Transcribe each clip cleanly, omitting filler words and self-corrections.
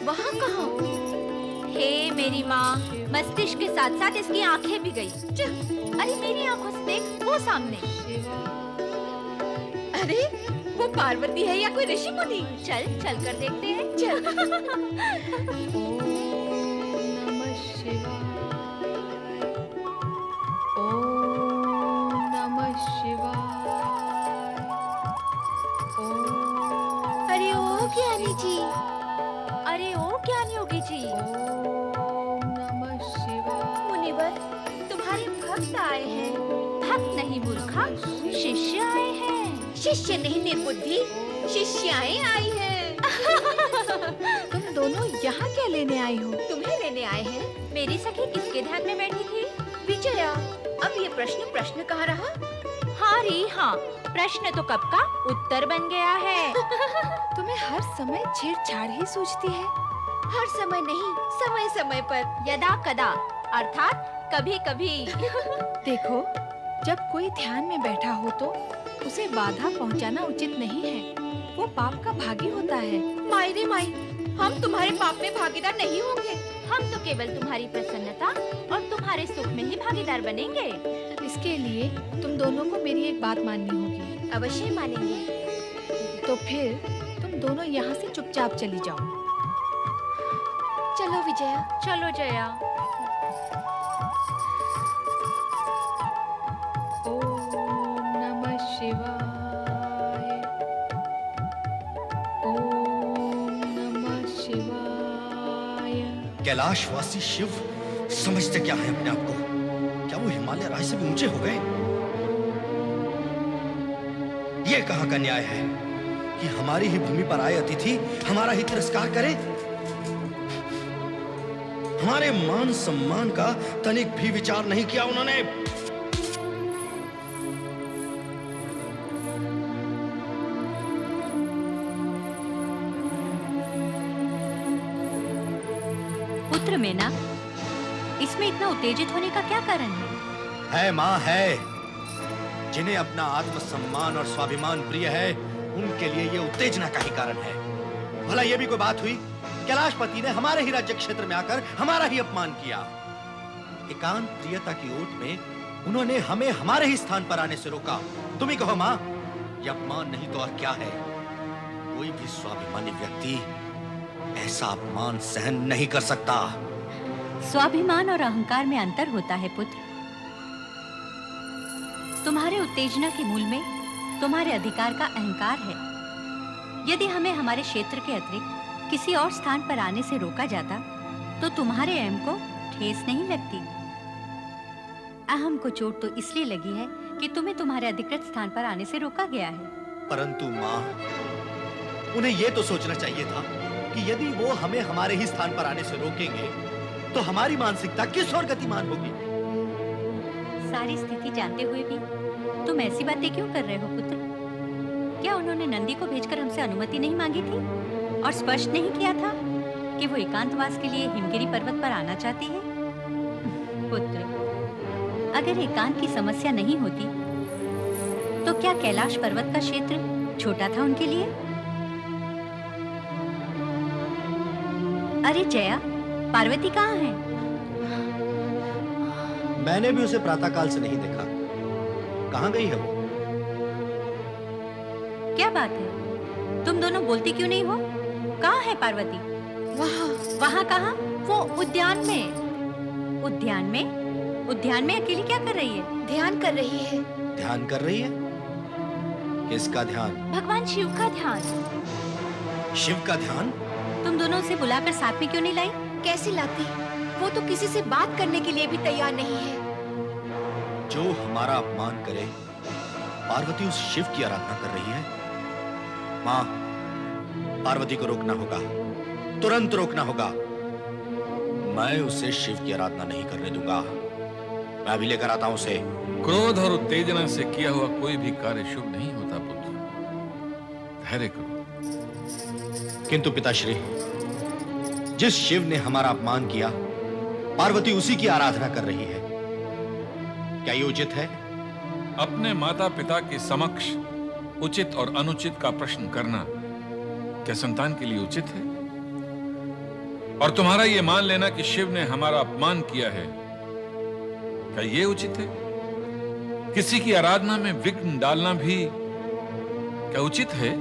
वहाँ कहाँ? हे मेरी माँ, मस्तिष्क के साथ साथ इसकी आंखें भी गई। अरे मेरी आंखों से देख, वो सामने। अरे वो पार्वती है या कोई ऋषि मुनि? चल चल कर देखते हैं। चल। नमः शिवाय। ओम नमः शिवाय। अरे ओ ज्ञानी जी, अरे ओ ज्ञानी योगी जी। ओम नमः शिवाय। मुनिवर, तुम्हारे भक्त आए हैं। भक्त नहीं मूर्खा, शिष्य आए हैं। शिष्य नहीं निर्बुद्धि, शिष्याएं आई हैं। तुम दोनों यहाँ क्या लेने आई हो? तुम्हें लेने आए हैं। मेरी सखी किसके ध्यान में बैठी थी? विजया, अब ये प्रश्न कहाँ रहा? हाँ री हाँ, प्रश्न तो कब का उत्तर बन गया है। तुम्हें हर समय छेड़छाड़ ही सूझती है। हर समय नहीं, समय समय पर। यदा कदा, अर्थात कभी कभी। देखो, जब कोई ध्यान में बैठा हो तो उसे बाधा पहुंचाना उचित नहीं है। वो पाप का भागी होता है। माई रे माई, हम तुम्हारे पाप में भागीदार नहीं होंगे। हम तो केवल तुम्हारी प्रसन्नता और तुम्हारे सुख में ही भागीदार बनेंगे। इसके लिए तुम दोनों को मेरी एक बात माननी होगी। अवश्य मानेंगे। तो फिर तुम दोनों यहाँ से चुपचाप चली जाओ। चलो विजया। चलो जया। ओम नमः शिवाय। ओम नमः शिवाय। कैलाशवासी शिव समझते क्या है अपने आप को? क्या वो हिमालय राज से भी ऊंचे हो गए? ये कहां का न्याय है कि हमारी ही भूमि पर आए अतिथि हमारा ही तिरस्कार करे? हमारे मान सम्मान का तनिक भी विचार नहीं किया उन्होंने। पुत्र मेना, इसमें इतना उत्तेजित होने का क्या कारण है? मां है। जिन्हें अपना आत्मसम्मान और स्वाभिमान प्रिय है, उनके लिए ये उत्तेजना का ही कारण है। भला ये भी कोई बात हुई? कैलाशपति ने हमारे ही राज्य क्षेत्र में आकर हमारा ही अपमान किया। एकांत प्रियता की ओट में उन्होंने हमें हमारे ही स्थान पर आने से रोका। तुम ही कहो मां, यह अपमान नहीं तो और क्या है? कोई भी स्वाभिमानी व्यक्ति ऐसा अपमान सहन नहीं कर सकता। स्वाभिमान और अहंकार में अंतर होता है पुत्र। तुम्हारे उत्तेजना के मूल में तुम्हारे अधिकार का अहंकार है। यदि हमें हमारे क्षेत्र के अतिरिक्त किसी और स्थान पर आने से रोका जाता तो तुम्हारे अहम को ठेस नहीं लगती। अहम को चोट तो इसलिए लगी है कि तुम्हें तुम्हारे अधिकृत स्थान पर आने से रोका गया है। परंतु मां, उन्हें यह तो सोचना चाहिए था कि यदि वो हमें हमारे ही स्थान पर आने से रोकेंगे तो हमारी मानसिकता किस ओर गतिमान होगी। सारी स्थिति जानते हुए भी तुम ऐसी बातें क्यों कर रहे हो पुत्र? क्या उन्होंने नंदी को भेजकर हमसे अनुमति नहीं मांगी थी और स्पष्ट नहीं किया था कि वो एकांतवास के लिए हिमगिरी पर्वत पर आना चाहती है? पुत्र, अगर एकांत की समस्या नहीं होती तो क्या कैलाश पर्वत का क्षेत्र छोटा था उनके लिए? अरे जया, पार्वती कहाँ है? मैंने भी उसे प्रातःकाल से नहीं देखा। कहां गई है वो? क्या बात है, तुम दोनों बोलती क्यों नहीं हो? कहाँ है पार्वती? वहाँ। वहाँ कहाँ? वो उद्यान में। उद्यान में? उद्यान में अकेली क्या कर रही है? ध्यान कर रही है। ध्यान कर रही है? किसका ध्यान? भगवान शिव का ध्यान। शिव का ध्यान? तुम दोनों उसे बुलाकर साथ में क्यों नहीं लाई? कैसे लाती? वो तो किसी से बात करने के लिए भी तैयार नहीं है। जो हमारा अपमान करे, पार्वती उस शिव की आराधना कर रही है। मां, पार्वती को रोकना होगा, तुरंत रोकना होगा। मैं उसे शिव की आराधना नहीं करने दूंगा। मैं अभी लेकर आता हूं उसे। क्रोध और उत्तेजना से किया हुआ कोई भी कार्य शुभ नहीं होता पुत्र। धैर्य करो। किंतु पिताश्री, जिस शिव ने हमारा अपमान किया, पार्वती उसी की आराधना कर रही है। क्या ये उचित है? अपने माता पिता के समक्ष उचित और अनुचित का प्रश्न करना क्या संतान के लिए उचित है? और तुम्हारा ये मान लेना कि शिव ने हमारा अपमान किया है, क्या ये उचित है? किसी की आराधना में विघ्न डालना भी क्या उचित है?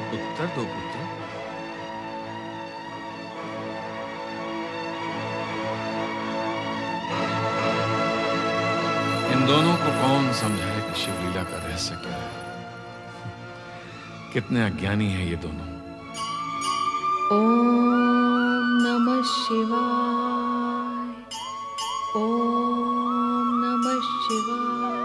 उत्तर दो पुत्र। इन दोनों को कौन समझाए कि शिवलीला का रहस्य क्या है? कितने अज्ञानी हैं ये दोनों। ओम नमः शिवाय। ओम नमः शिवाय।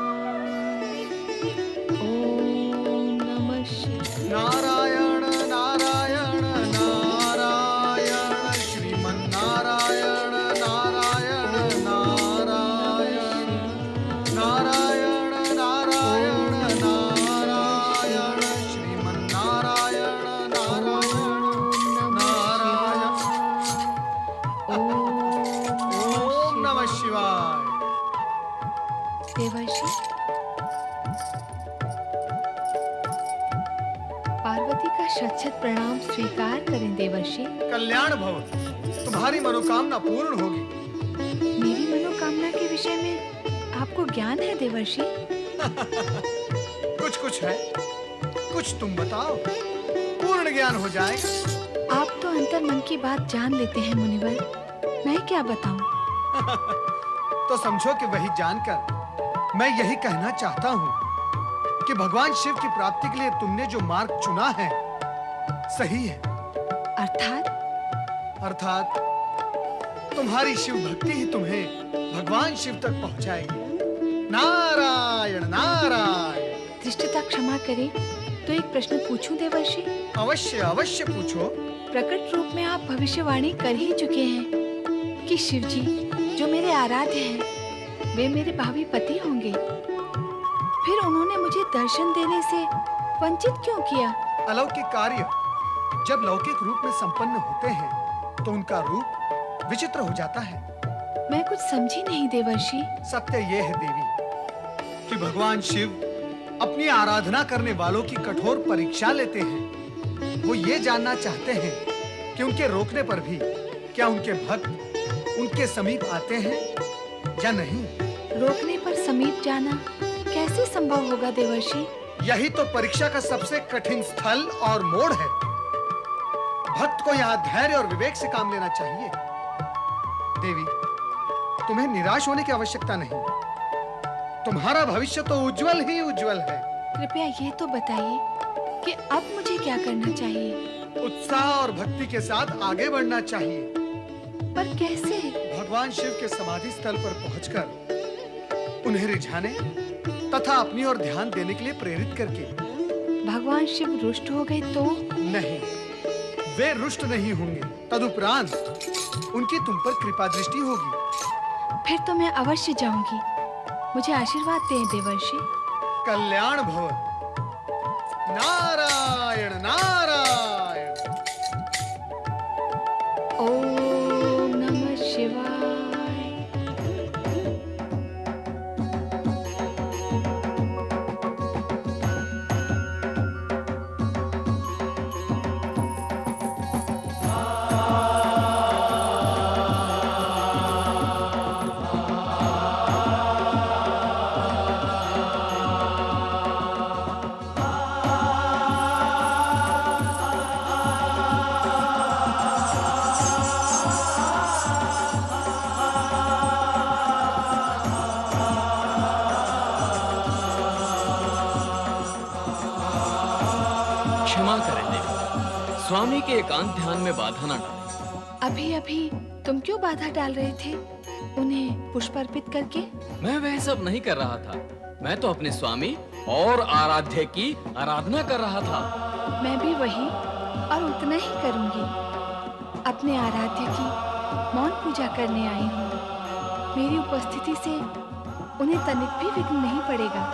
ओम नमः शिवाय। नारायण नारायण नारायण श्रीमन्नारायण नारायण नारायण नारायण नारायण नारायण श्रीमन्नारायण नारायण नारायण। ओम नमः शिवाय। देवर्षि, पार्वती का शत-शत प्रणाम स्वीकार करें देवर्षि। कल्याण भव, तुम्हारी मनोकामना पूर्ण होगी। मेरी मनोकामना के विषय में आपको ज्ञान है देवर्षि? कुछ कुछ है, कुछ तुम बताओ, पूर्ण ज्ञान हो जाएगा। आप तो अंतर मन की बात जान लेते हैं मुनिवर, मैं क्या बताऊं? तो समझो कि वही जानकर मैं यही कहना चाहता हूँ कि भगवान शिव की प्राप्ति के लिए तुमने जो मार्ग चुना है सही है। अर्थात तुम्हारी शिव भक्ति ही तुम्हें भगवान शिव तक पहुंचाएगी। नारायण नारायण। धृष्टता क्षमा करें, तो एक प्रश्न पूछूं देवर्षि? अवश्य अवश्य पूछो। प्रकट रूप में आप भविष्यवाणी कर ही चुके हैं कि शिव जी जो मेरे आराध्य हैं वे मेरे भावी पति होंगे। फिर उन्होंने मुझे दर्शन देने से वंचित क्यों किया? अलौकिक कार्य जब लौकिक रूप में संपन्न होते हैं तो उनका रूप विचित्र हो जाता है। मैं कुछ समझी नहीं देवर्षि। सत्य ये है देवी कि भगवान शिव अपनी आराधना करने वालों की कठोर परीक्षा लेते हैं। वो ये जानना चाहते हैं कि उनके रोकने पर भी क्या उनके भक्त उनके समीप आते हैं या नहीं। रोकने पर समीप जाना कैसे संभव होगा देवर्षि? यही तो परीक्षा का सबसे कठिन स्थल और मोड़ है। भक्त को यहाँ धैर्य और विवेक से काम लेना चाहिए। देवी, तुम्हें निराश होने की आवश्यकता नहीं। तुम्हारा भविष्य तो उज्जवल ही उज्जवल है। कृपया ये तो बताइए कि अब मुझे क्या करना चाहिए? उत्साह और भक्ति के साथ आगे बढ़ना चाहिए। पर कैसे? भगवान शिव के समाधि स्थल पर पहुंचकर उन्हें रिझाने तथा अपनी ओर ध्यान देने के लिए प्रेरित करके। भगवान शिव रुष्ट हो गए तो? नहीं, वे रुष्ट नहीं होंगे। तदुपरांत उनकी तुम पर कृपा दृष्टि होगी। फिर तो मैं अवश्य जाऊंगी। मुझे आशीर्वाद दें देवर्षि। कल्याण भव। नारायण नारायण। ओम नमः शिवाय। क्षमा करें देवी, स्वामी के एकांत ध्यान में बाधा न डालें। अभी अभी तुम क्यों बाधा डाल रहे थे? उन्हें पुष्प अर्पित करके? मैं वह सब नहीं कर रहा था। मैं तो अपने स्वामी और आराध्य की आराधना कर रहा था। मैं भी वही और उतना ही करूंगी। अपने आराध्य की मौन पूजा करने आई हूँ। मेरी उपस्थिति से उन्हें तनिक भी विघ्न नहीं पड़ेगा।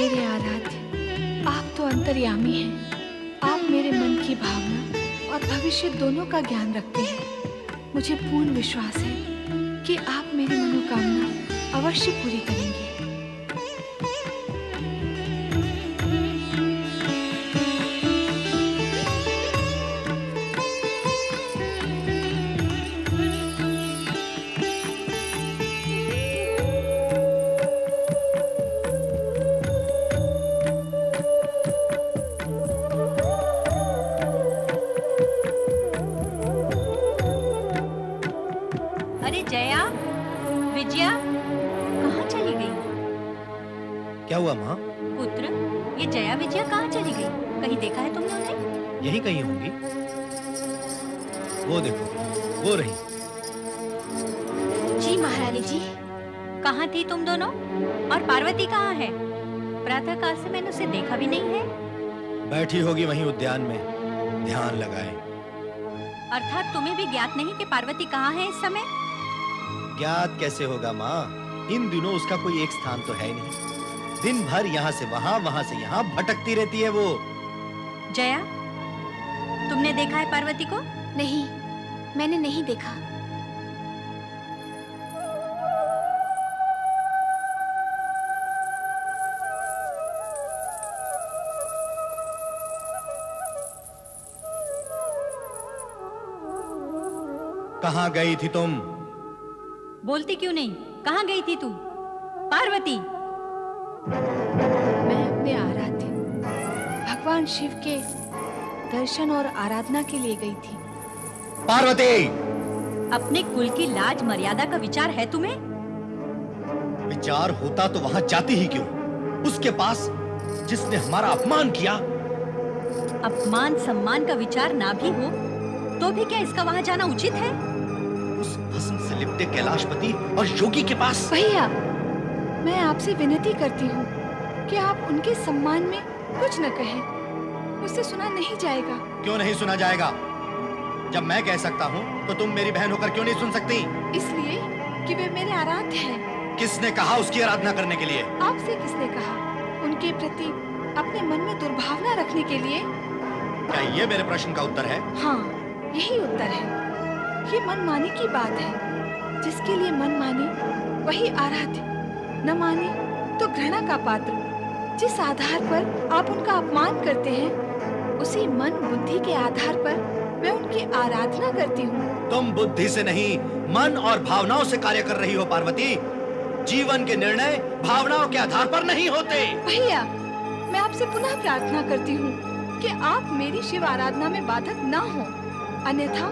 मेरे आराध्य, आप तो अंतर्यामी हैं। आप मेरे मन की भावना और भविष्य दोनों का ज्ञान रखते हैं। मुझे पूर्ण विश्वास है कि आप मेरी मनोकामना अवश्य पूरी करेंगे। अरे जया, विजया, कहाँ चली गई? क्या हुआ माँ? पुत्र, ये जया विजया कहाँ चली गई? कहीं देखा है तुमने उन्हें? यहीं कहीं होंगी। वो देखो, वो रही। जी महारानी जी। कहाँ थी तुम दोनों? और पार्वती कहाँ है? प्रातः काल से मैंने उसे देखा भी नहीं है। बैठी होगी वहीं उद्यान में, ध्यान लगाए। अर्थात तुम्हें भी ज्ञात नहीं कि पार्वती कहाँ है इस समय? ज्ञात कैसे होगा माँ? इन दिनों उसका कोई एक स्थान तो है ही नहीं। दिन भर यहाँ से वहाँ, वहाँ से यहाँ भटकती रहती है वो। जया, तुमने देखा है पार्वती को? नहीं, मैंने नहीं देखा। कहाँ गई थी तुम? बोलती क्यों नहीं? कहाँ गई थी तू? पार्वती! मैं अपने आराध्य भगवान शिव के दर्शन और आराधना के लिए गई थी। पार्वती! अपने कुल की लाज मर्यादा का विचार है तुम्हें? विचार होता तो वहां जाती ही क्यों? उसके पास जिसने हमारा अपमान किया। अपमान सम्मान का विचार ना भी हो तो भी क्या इसका वहां जाना उचित है? उस भस्म से लिपटे कैलाशपति और योगी के पास। भैया, मैं आपसे विनती करती हूँ कि आप उनके सम्मान में कुछ न कहें। मुझसे सुना नहीं जाएगा। क्यों नहीं सुना जाएगा? जब मैं कह सकता हूँ तो तुम मेरी बहन होकर क्यों नहीं सुन सकती? इसलिए कि वे मेरे आराध्य हैं। किसने कहा उसकी आराधना करने के लिए? आपसे किसने कहा? उनके प्रति अपने मन में दुर्भावना रखने के लिए? क्या ये मेरे प्रश्न का उत्तर है? हाँ, यही उत्तर है। ये मनमानी की बात है। जिसके लिए मन माने वही आराध्य, न माने तो घृणा का पात्र। जिस आधार पर आप उनका अपमान करते हैं, उसी मन बुद्धि के आधार पर मैं उनकी आराधना करती हूँ। तुम बुद्धि से नहीं, मन और भावनाओं से कार्य कर रही हो पार्वती। जीवन के निर्णय भावनाओं के आधार पर नहीं होते। भैया, मैं आपसे पुनः प्रार्थना करती हूँ कि आप मेरी शिव आराधना में बाधक न हो, अन्यथा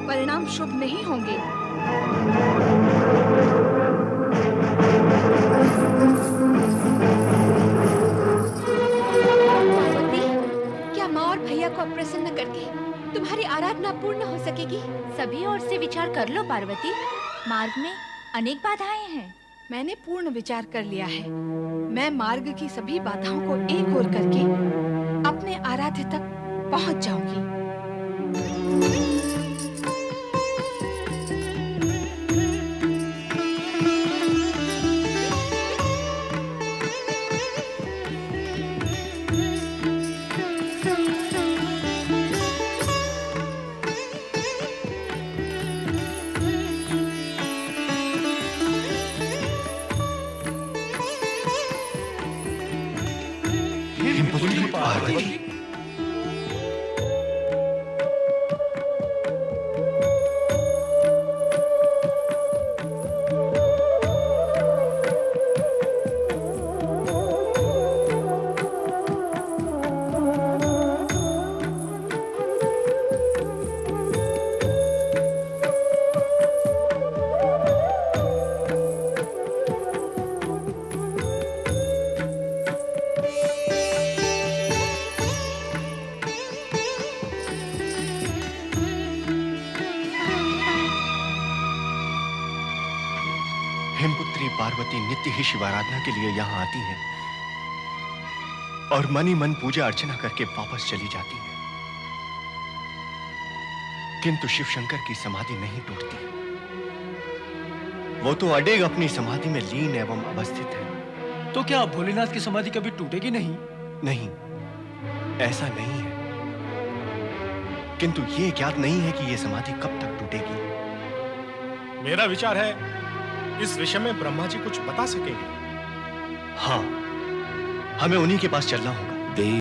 परिणाम शुभ नहीं होंगे। पार्वती, क्या माँ और भैया को अप्रसन्न करके तुम्हारी आराधना पूर्ण हो सकेगी? सभी ओर से विचार कर लो पार्वती। मार्ग में अनेक बाधाएं हैं। मैंने पूर्ण विचार कर लिया है। मैं मार्ग की सभी बाधाओं को एक ओर करके अपने आराध्य तक पहुंच जाऊंगी। पार्वती, हेमपुत्री पार्वती नित्य ही शिवाराधना के लिए यहाँ आती हैं और मन ही मन पूजा अर्चना करके वापस चली जाती हैं। किंतु शिव शंकर की समाधि नहीं टूटती। वो तो अडेग अपनी समाधि में लीन एवं अवस्थित है। तो क्या भोलेनाथ की समाधि कभी टूटेगी नहीं? नहीं, ऐसा नहीं है। किंतु ये ज्ञात नहीं है कि ये समाधि कब तक टूटेगी। मेरा विचार है इस विषय में ब्रह्मा जी कुछ बता सकेंगे। हाँ, हमें उन्हीं के पास चलना होगा।